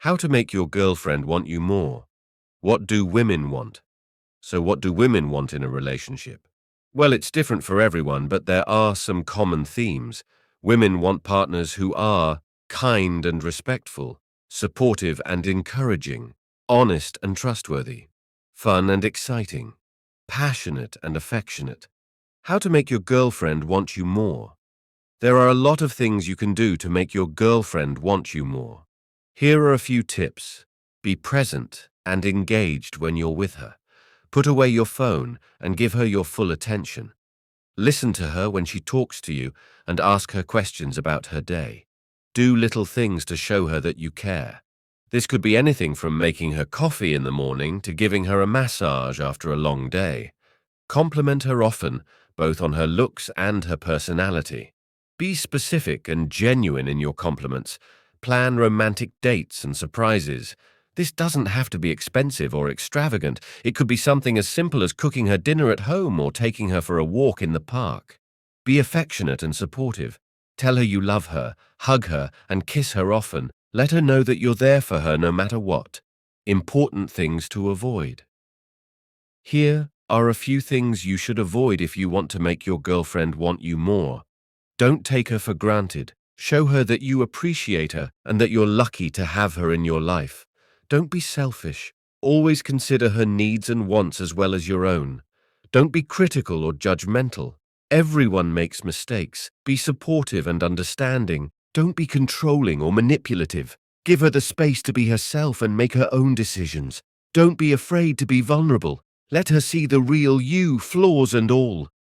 How to make your girlfriend want you more. What do women want? So what do women want in a relationship? Well, it's different for everyone, but there are some common themes. Women want partners who are kind and respectful, supportive and encouraging, honest and trustworthy, fun and exciting, passionate and affectionate. How to make your girlfriend want you more. There are a lot of things you can do to make your girlfriend want you more. Here are a few tips. Be present and engaged when you're with her. Put away your phone and give her your full attention. Listen to her when she talks to you and ask her questions about her day. Do little things to show her that you care. This could be anything from making her coffee in the morning to giving her a massage after a long day. Compliment her often, both on her looks and her personality. Be specific and genuine in your compliments. Plan romantic dates and surprises. This doesn't have to be expensive or extravagant. It could be something as simple as cooking her dinner at home or taking her for a walk in the park. Be affectionate and supportive. Tell her you love her, hug her, and kiss her often. Let her know that you're there for her no matter what. Important things to avoid. Here are a few things you should avoid if you want to make your girlfriend want you more. Don't take her for granted. Show her that you appreciate her and that you're lucky to have her in your life. Don't be selfish. Always consider her needs and wants as well as your own. Don't be critical or judgmental. Everyone makes mistakes. Be supportive and understanding. Don't be controlling or manipulative. Give her the space to be herself and make her own decisions. Don't be afraid to be vulnerable. Let her see the real you, flaws and all.